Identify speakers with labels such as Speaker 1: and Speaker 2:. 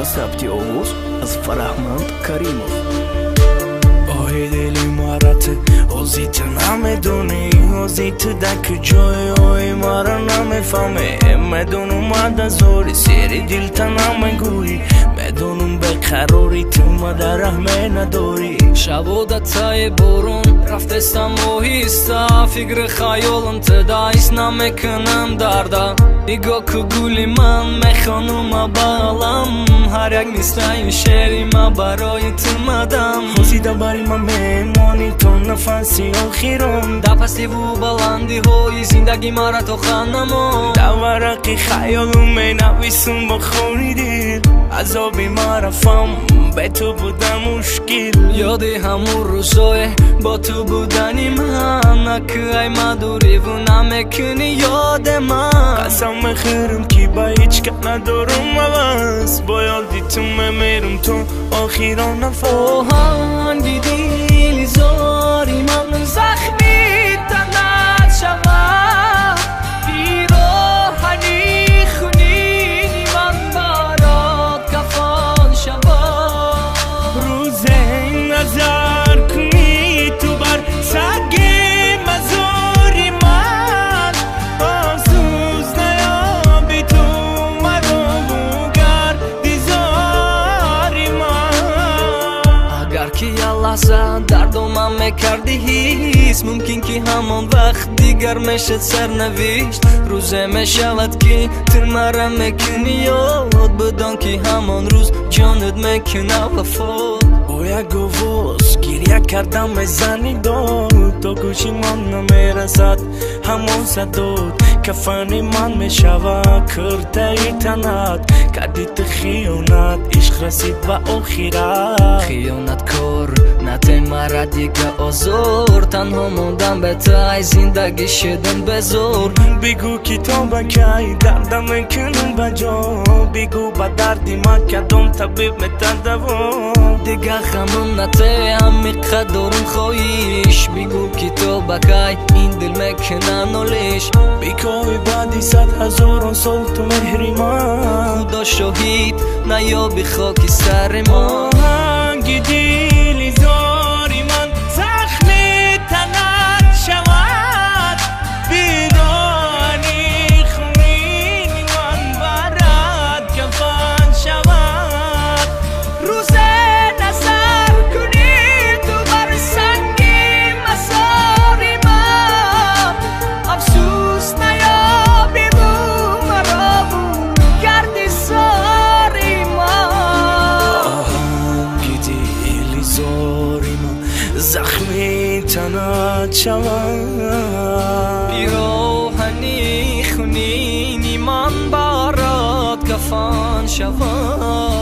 Speaker 1: ثبتی آواز از فرهمند کریمов. آی دلی مرات اوزیت نمیدونی اوزیت دک جای آی مرا نمیفهمه میدونم مد زوری سری دل تا نمیگویی میدونم بقراری تو مد رحمه نداری
Speaker 2: شبودتای برون رفتستم و هیستا فکر خیالم تدایست نمیکنم دردا نگاه که گولی من میخوانم بالم هر یک نیستای شعری ما برای تو مدم
Speaker 1: خوزیده باری من میمانی تو نفسی آخیرم
Speaker 2: در پستی و بلندی های زندگی مرا تو خانمو
Speaker 1: در ورقی خیالم می نویسم با خونی دل عذابی مرفم به تو بودم مشکل
Speaker 2: یادی همون روزای با تو بودنی من نکه ای مدوری و نمیکنی یاد من
Speaker 1: قسم خیرم که با هیچ که ندارم عوض با یادی تو میمیرم تو آخیران نفس
Speaker 2: آهنگی دیلی زاری من زخمی تنت شود پیراهنی خونینی من برات کفن شود
Speaker 1: روز نظر کنی تو بر سگ مزاری من افسوس نیابی تو مرا بگردی زاری من
Speaker 2: اگر که یه لحظه دردم میکردی هیست ممکن که همان وقت دیگر میشد سرنوشت روزه میشود که تو مرا میکنی یاد بدان که همان روز جانت میکنه وفات
Speaker 1: با یک گوز گریه کردم میزنی داد تا گوشی من نمیرسد همون صداد کفنی من میشود کرده تنت کردی تو خیانت عشق رسید به آخرت
Speaker 2: خیانت کار نته مرا دیگه آزار تنها موندم به تای زندگی شدن بزور
Speaker 1: بگو که تو بکی دردم میکنم بجا بگو با دردی من کدام طبیب میتدوم
Speaker 2: دیگه غمم نته عمیق دارم خواهیش بگو که تو بکی این دل میکنه نالیش
Speaker 1: بگوی بعدی 100,000 سال تو مهری من
Speaker 2: خدا شاهید نیابی خاکی سر ما
Speaker 1: آهنگی دیلی زاری من زخمی تنت شود بیرانی خونینی من برات کفن شود
Speaker 2: روز نظر کنی تو بر سنگی مزاری من افسوس نیابی بو مرا بو گردی ساری من
Speaker 1: آهنگی دیلی زاری من زخمی تنت شود
Speaker 2: پیراهنی خونینی من برات کفن شود